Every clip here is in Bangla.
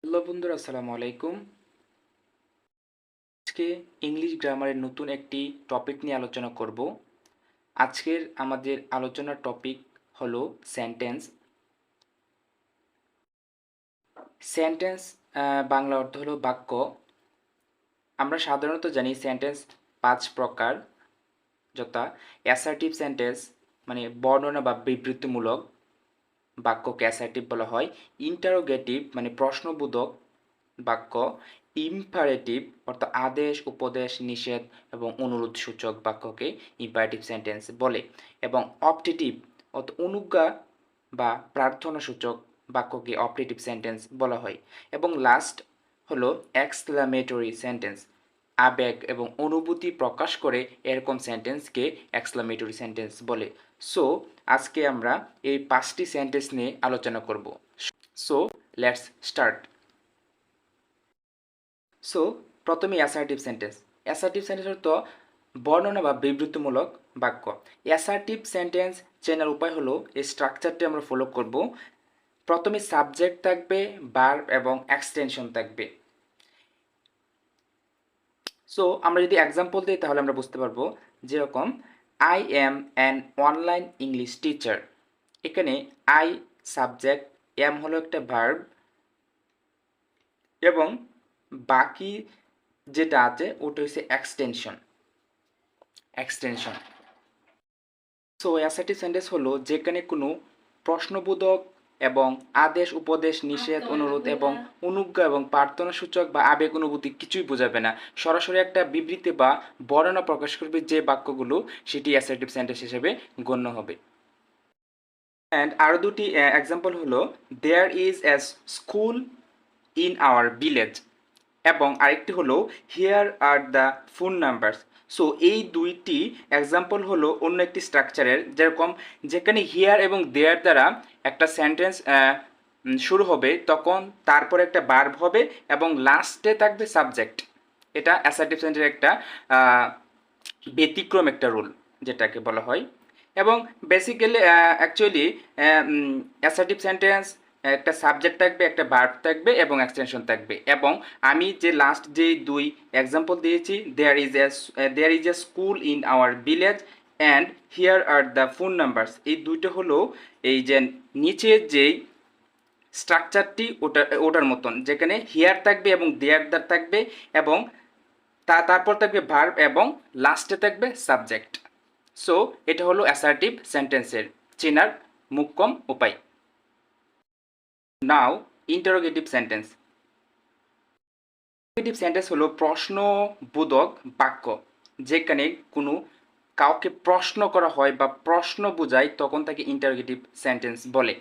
হ্যালো বন্ধুরা, আসসালামু আলাইকুম। আজকে ইংলিশ গ্রামারের নতুন একটি টপিক নিয়ে আলোচনা করব। আজকের আমাদের আলোচনার টপিক হলো সেন্টেন্স। সেন্টেন্স বাংলা অর্থ হলো বাক্য। আমরা সাধারণত জানি সেন্টেন্স 5 প্রকার, যথা অ্যাসার্টিভ সেন্টেন্স মানে বর্ণনা বা বিবৃতিমূলক বাক্যকে অ্যাসার্টিভ বলা হয়। ইন্টারোগেটিভ মানে প্রশ্নবোধক বাক্য। ইম্পারেটিভ অর্থাৎ আদেশ, উপদেশ, নিষেধ এবং অনুরোধ সূচক বাক্যকে ইম্পারেটিভ সেন্টেন্স বলে। এবং অপটেটিভ অর্থাৎ অনুজ্ঞা বা প্রার্থনা সূচক বাক্যকে অপটেটিভ সেন্টেন্স বলা হয়। এবং লাস্ট হলো এক্সক্লামেটরি সেন্টেন্স, আবেগ এবং অনুভূতি প্রকাশ করে এরকম সেন্টেন্সকে এক্সক্লামেটরি সেন্টেন্স বলে। সো আজকে আমরা এই 5টি সেন্টেন্স নিয়ে আলোচনা করব। So let's start. সো প্রথমে অ্যাসার্টিভ সেন্টেন্স। অ্যাসার্টিভ সেন্টেন্স অর্থ বর্ণনা বা বিবৃতিমূলক বাক্য। অ্যাসার্টিভ সেন্টেন্স চেনার উপায় হলো এই স্ট্রাকচারটি আমরা ফলো করব। প্রথমে সাবজেক্ট থাকবে, ভার্ব এবং এক্সটেনশন থাকবে। সো আমরা যদি এক্সাম্পল দিই তাহলে আমরা বুঝতে পারবো, যেরকম I am an online English teacher. এখানে আই সাবজেক্ট, এম হলো একটা ভার্ব এবং বাকি যেটা আছে ওটা হচ্ছে এক্সটেনশন। সো অ্যাসার্টিভ সেন্টেন্স হলো যেখানে কোনো প্রশ্নবোধক এবং আদেশ, উপদেশ, নিষেধ, অনুরোধ এবং অনুজ্ঞা এবং প্রার্থনা সূচক বা আবেগ অনুভূতি কিছুই বোঝাবে না, সরাসরি একটা বিবৃতি বা বর্ণনা প্রকাশ করবে যে বাক্যগুলো, সেটি অ্যাসার্টিভ সেন্টেন্স হিসেবে গণ্য হবে। অ্যান্ড আরও দুটি এক্সাম্পল হলো there is a school in our village এবং আরেকটি হলো here are the phone numbers. So এই দুইটি এক্সাম্পল হলো অন্য একটি স্ট্রাকচারের, যেরকম যেখানে হিয়ার এবং দেয়ার দ্বারা একটা সেন্টেন্স শুরু হবে, তখন তারপরে একটা ভার্ব হবে এবং লাস্টে থাকবে সাবজেক্ট। এটা অ্যাসার্টিভ সেন্টেন্সের একটা ব্যতিক্রম একটা রুল যেটাকে বলা হয়। এবং বেসিক্যালি অ্যাকচুয়ালি অ্যাসার্টিভ সেন্টেন্স একটা সাবজেক্ট থাকবে, একটা ভার্ব থাকবে এবং এক্সটেনশন থাকবে। এবং আমি যে লাস্ট যে দুই এক্সাম্পল দিয়েছি, there is a school in our village and here are the phone numbers, এই দুইটা হলো এই যে নিচের যেই স্ট্রাকচারটি ওটার মতন, যেখানে হিয়ার থাকবে এবং দেয়ার থাকবে এবং তারপর থাকবে ভার্ব এবং লাস্টে থাকবে সাবজেক্ট। সো এটা হলো অ্যাসার্টিভ সেন্টেন্সের চেনার মোক্ষম উপায়। নাও ইন্টারোগেটিভ সেন্টেন্স। ইন্টারোগেটিভ সেন্টেন্স হলো প্রশ্নবোধক বাক্য, যেখানে কোনো কাউকে প্রশ্ন করা হয় বা প্রশ্ন বোঝায়, তখন তাকে ইন্টারোগেটিভ সেন্টেন্স বলে।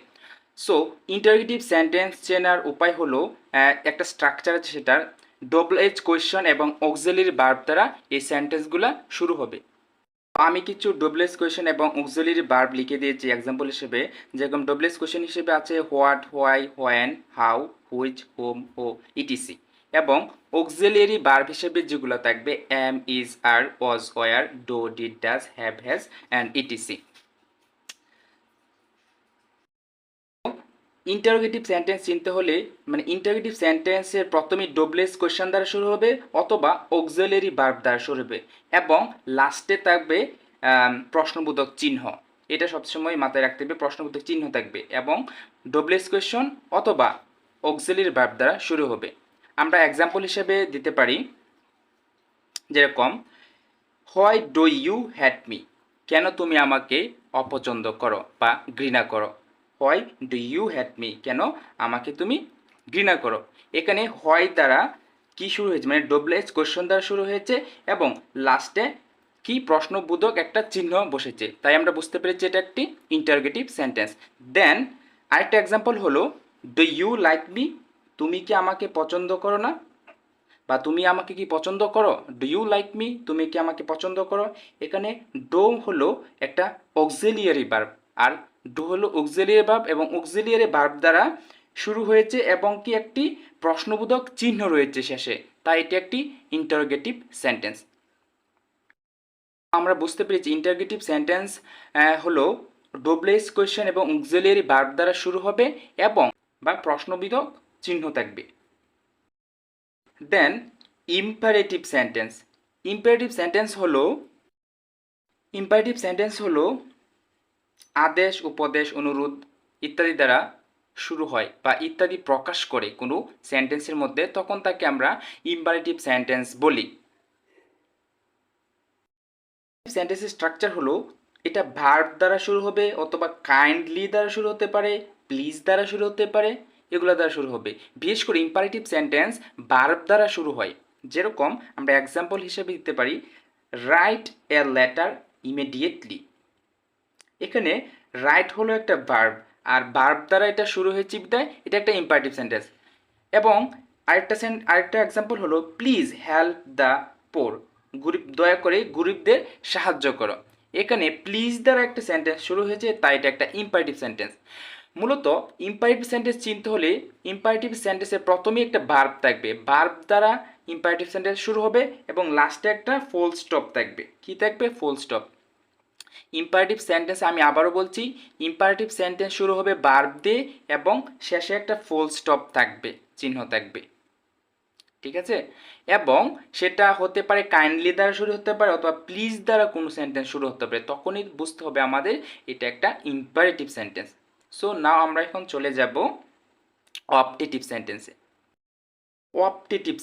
সো ইন্টারোগেটিভ সেন্টেন্স চেনার উপায় হলো একটা স্ট্রাকচার আছে, সেটার ডবল এজ কোয়েশ্চন এবং অক্সিলারি ভার্ব দ্বারা এই সেন্টেন্সগুলো শুরু হবে। আমি কিছু ডবলেস কোয়েশ্চেন এবং অক্সিলারি ভার্ব লিখে দিয়েছি এক্সাম্পল হিসেবে। যেরকম ডবলেস কোয়েশ্চেন হিসেবে আছে what, why, when, how, which, whom, ও ইটিসি। এবং অক্সিলারি ভার্ব হিসেবে যেগুলো থাকবে am, is, are, was, were, do, did, does, have, has and etc. Interrogative sentence চিনতে হলে মানে ইন্টারোগেটিভ সেন্টেন্সের প্রথমে ডবলেস কোয়েশ্চেন দ্বারা শুরু হবে অথবা অক্সিলারি ভার্ব দ্বারা শুরু হবে এবং লাস্টে থাকবে প্রশ্নবোধক চিহ্ন। এটা সবসময় মাথায় রাখতে হবে, প্রশ্নবোধক চিহ্ন থাকবে এবং ডবলেস কোয়েশ্চন অথবা অক্সিলারি ভার্ব দ্বারা শুরু হবে। আমরা এক্সাম্পল হিসেবে দিতে পারি, যেরকম why do you hate me, কেন তুমি আমাকে অপছন্দ করো বা ঘৃণা করো। Why do you hate me, কেন আমাকে তুমি ঘৃণা করো। এখানে হোয়াই দ্বারা কি শুরু হয়েছে, মানে ডবল এজ কোয়েশ্চন দ্বারা শুরু হয়েছে এবং লাস্টে কি প্রশ্নবোধক একটা চিহ্ন বসেছে, তাই আমরা বুঝতে পেরেছি এটা একটি ইন্টারোগেটিভ সেন্টেন্স। দেন আরেকটা এক্সাম্পল হলো ডু ইউ লাইক মি, তুমি কি আমাকে পছন্দ করো না বা তুমি আমাকে কি পছন্দ করো। ডু ইউ লাইক মি, তুমি কি আমাকে পছন্দ করো। এখানে ডো হলো একটা অক্সিলিয়ারি ভার্ব আর ডু হলো অক্সিলিয়ারি ভার্ব এবং অক্সিলিয়ারি ভার্ব দ্বারা শুরু হয়েছে এবং কি একটি প্রশ্নবোধক চিহ্ন রয়েছে শেষে, তাই এটি একটি ইন্টারোগেটিভ সেন্টেন্স। আমরা বুঝতে পেরেছি ইন্টারোগেটিভ সেন্টেন্স হলো ডবলেস কোয়েশ্চেন এবং অক্সিলিয়ারি ভার্ব দ্বারা শুরু হবে এবং বা প্রশ্নবোধক চিহ্ন থাকবে। দেন ইম্পারেটিভ সেন্টেন্স। ইম্পারেটিভ সেন্টেন্স হলো আদেশ, উপদেশ, অনুরোধ ইত্যাদি দ্বারা শুরু হয় বা ইত্যাদি প্রকাশ করে কোনো সেন্টেন্সের মধ্যে, তখন তাকে আমরা ইম্পারেটিভ সেন্টেন্স বলি। সেন্টেন্সের স্ট্রাকচার হলো এটা ভার্ব দ্বারা শুরু হবে অথবা কাইন্ডলি দ্বারা শুরু হতে পারে, প্লিজ দ্বারা শুরু হতে পারে, এগুলো দ্বারা শুরু হবে। বিশেষ করে ইম্পারেটিভ সেন্টেন্স ভার্ব দ্বারা শুরু হয়। যেরকম আমরা এক্সাম্পল হিসেবে দিতে পারি, রাইট এ লেটার ইমিডিয়েটলি। এখানে রাইট হলো একটা ভার্ব, আর ভার্ব দ্বারা এটা শুরু হয়েছে বিধায় এটা একটা ইম্পারেটিভ সেন্টেন্স। এবং আরেকটা এক্সাম্পল হলো প্লিজ হেল্প দ্য পোর, দয়া করে গরিবদের সাহায্য করো। এখানে প্লিজ দ্বারা একটা সেন্টেন্স শুরু হয়েছে, তাই এটা একটা ইম্পারেটিভ সেন্টেন্স। মূলত ইম্পারেটিভ সেন্টেন্স চিনতে হলে ইম্পারেটিভ সেন্টেন্সের প্রথমেই একটা ভার্ব থাকবে, ভার্ব দ্বারা ইম্পারেটিভ সেন্টেন্স শুরু হবে এবং লাস্টে একটা ফুল স্টপ থাকবে। কি থাকবে? Full stop. ইম্পারেটিভ সেন্টেন্স আমি আবারও বলছি, ইম্পারেটিভ সেন্টেন্স শুরু হবে ভার্ব দিয়ে এবং শেষে একটা ফুল স্টপ থাকবে, চিহ্ন থাকবে। ঠিক আছে? এবং সেটা হতে পারে কাইন্ডলি দ্বারা শুরু হতে পারে অথবা প্লিজ দ্বারা কোনো সেন্টেন্স শুরু হতে পারে, তখনই বুঝতে হবে আমাদের এটা একটা ইম্পারেটিভ সেন্টেন্স। সো নাও আমরা এখন চলে যাব অপটেটিভ সেন্টেন্সে। অপটেটিভ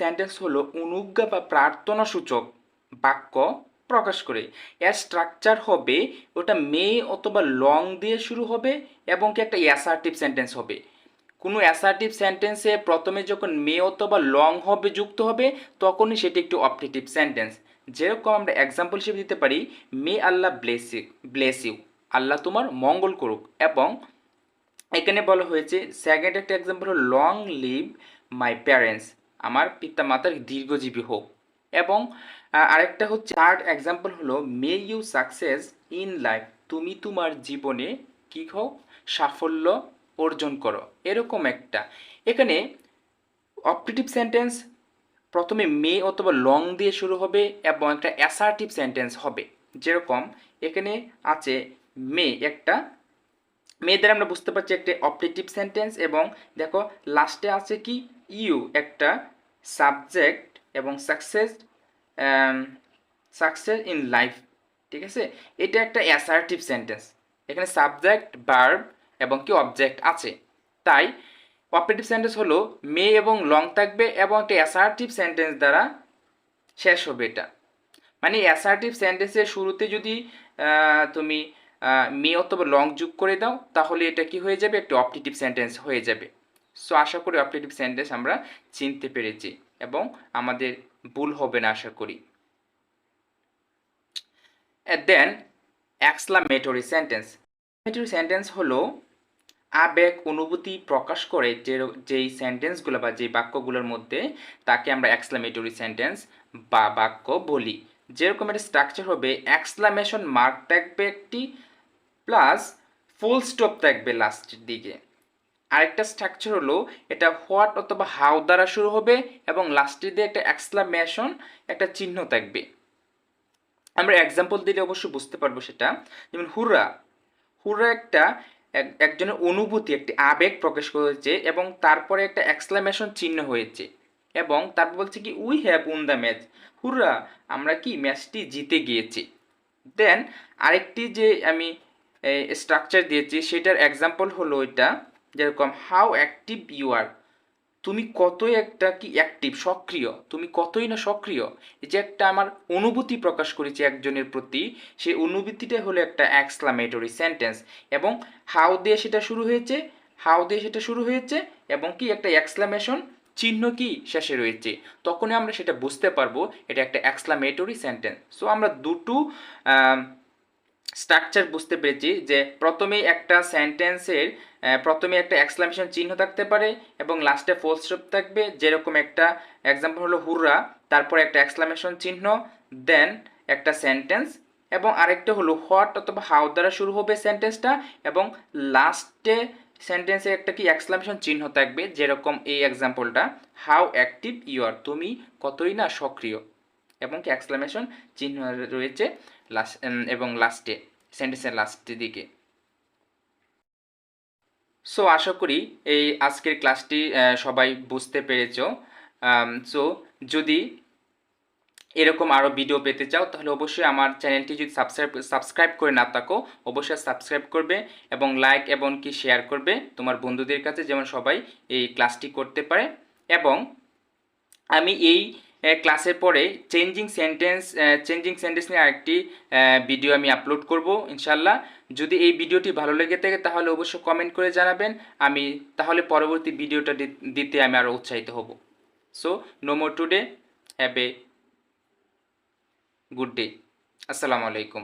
সেন্টেন্স হলো অনুজ্ঞা বা প্রার্থনা সূচক বাক্য প্রকাশ করে। এর স্ট্রাকচার হবে ওটা মে অথবা লং দিয়ে শুরু হবে এবং কি একটা অ্যাসার্টিভ সেন্টেন্স হবে। কোনো অ্যাসার্টিভ সেন্টেন্সে প্রথমে যখন মে অথবা লং হবে যুক্ত হবে, তখনই সেটি একটি অপটেটিভ সেন্টেন্স। যেরকম আমরা এক্সাম্পল হিসেবে দিতে পারি, মে আল্লাহ ব্লেস ইউ, আল্লাহ তোমার মঙ্গল করুক। এবং এখানে বলা হয়েছে সেকেন্ড একটা এক্সাম্পল হলো লং লিভ মাই প্যারেন্টস, আমার পিতা মাতার দীর্ঘজীবী হোক। এবং আরেকটা হচ্ছে থার্ড এক্সাম্পল হলো may you success in life, তুমি তোমার জীবনে কি হোক সাফল্য অর্জন করো, এরকম একটা। এখানে অপটেটিভ সেন্টেন্স প্রথমে মে অথবা লং দিয়ে শুরু হবে এবং একটা অ্যাসার্টিভ সেন্টেন্স হবে। যেরকম এখানে আছে মে, একটা মে দ্বারা আমরা বুঝতে পারছি একটা অপটেটিভ সেন্টেন্স, এবং দেখো লাস্টে আছে কি ইউ, একটা সাবজেক্ট, এবং সাকসেস ইন লাইফ। ঠিক আছে? এটা একটা অ্যাসার্টিভ সেন্টেন্স, এখানে সাবজেক্ট, ভার্ব এবং কি অবজেক্ট আছে। তাই অপটেটিভ সেন্টেন্স হলো মে এবং লং থাকবে এবং একটা অ্যাসার্টিভ সেন্টেন্স দ্বারা শেষ হবে। এটা মানে অ্যাসার্টিভ সেন্টেন্সের শুরুতে যদি তুমি মে অথবা লং যোগ করে দাও, তাহলে এটা কি হয়ে যাবে? একটা অপটেটিভ সেন্টেন্স হয়ে যাবে। সো আশা করি অপটেটিভ সেন্টেন্স আমরা চিনতে পেরেছি এবং আমাদের ভুল হবে না আশা করি। দেন এক্সক্লামেটরি সেন্টেন্স। এক্সক্লামেটরি সেন্টেন্স হলো আবেগ অনুভূতি প্রকাশ করে যেই সেন্টেন্সগুলো বা যেই বাক্যগুলোর মধ্যে, তাকে আমরা এক্সক্লামেটরি সেন্টেন্স বা বাক্য বলি। যেরকম একটা স্ট্রাকচার হবে, এক্সক্লামেশন মার্ক থাকবে একটি, প্লাস ফুল স্টপ থাকবে লাস্টের দিকে। আরেকটা স্ট্রাকচার হলো এটা হোয়াট অথবা হাউ দ্বারা শুরু হবে এবং লাস্টের দিয়ে একটা এক্সক্লামেশন একটা চিহ্ন থাকবে। আমরা এক্সাম্পল দিলে অবশ্যই বুঝতে পারবো সেটা। যেমন হুররা, হুররা একটা একজনের অনুভূতি, একটি আবেগ প্রকাশ করেছে এবং তারপরে একটা এক্সক্লামেশন চিহ্ন হয়েছে এবং তারপর বলছে কি we have win the match, হুররা আমরা কি ম্যাচটি জিতে গিয়েছি। দেন আরেকটি যে আমি স্ট্রাকচার দিয়েছি সেটার এক্সাম্পল হলো এটা, যেরকম হাউ অ্যাক্টিভ ইউ আর, তুমি কতই একটা কি অ্যাক্টিভ, সক্রিয়, তুমি কতই না সক্রিয়। এই যে একটা আমার অনুভূতি প্রকাশ করেছি একজনের প্রতি, সেই অনুভূতিটা হলো একটা এক্সক্লামেটরি সেন্টেন্স এবং হাউ দিয়ে সেটা শুরু হয়েছে এবং কি একটা এক্সক্লামেশন চিহ্ন কি শেষে রয়েছে, তখনই আমরা সেটা বুঝতে পারবো এটা একটা এক্সক্লামেটরি সেন্টেন্স। সো আমরা দুটো স্ট্রাকচার বুঝতে পেরেছি যে প্রথমেই একটা সেন্টেন্সের প্রথমে একটা এক্সক্লামেশন চিহ্ন থাকতে পারে এবং লাস্টে ফুল স্টপ থাকবে। যেরকম একটা এক্সাম্পল হলো হুররা, তারপর একটা এক্সক্লামেশন চিহ্ন, দেন একটা সেন্টেন্স, এবং আরেকটা হলো হোয়াট অথবা হাউ দ্বারা শুরু হবে সেন্টেন্সটা এবং লাস্টে সেন্টেন্সে একটা কি এক্সক্লামেশন চিহ্ন থাকবে। যেরকম এই এক্সাম্পলটা, হাউ অ্যাক্টিভ ইউ আর, তুমি কতই না সক্রিয়, এবং কি এক্সক্লামেশন চিহ্ন রয়েছে এবং লাস্টে সেন্টেন্সের লাস্টের দিকে। সো আশা করি এই আজকের ক্লাসটি সবাই বুঝতে পেরেছো। সো যদি এরকম আরও ভিডিও পেতে চাও তাহলে অবশ্যই আমার চ্যানেলটি যদি সাবস্ক্রাইব করে না থাকো অবশ্যই সাবস্ক্রাইব করবে এবং লাইক এবং কি শেয়ার করবে তোমার বন্ধুদের কাছে, যেমন সবাই এই ক্লাসটি করতে পারে। এবং আমি এই ক্লাসের পরে চেঞ্জিং সেন্টেন্স নিয়ে আরেকটি ভিডিও আমি আপলোড করব ইনশাল্লাহ। যদি এই ভিডিওটি ভালো লেগে থাকে তাহলে অবশ্যই কমেন্ট করে জানাবেন, আমি তাহলে পরবর্তী ভিডিওটা দিতে আমি আরও উৎসাহিত হব। So no more today, have a good day. আসসালামু আলাইকুম।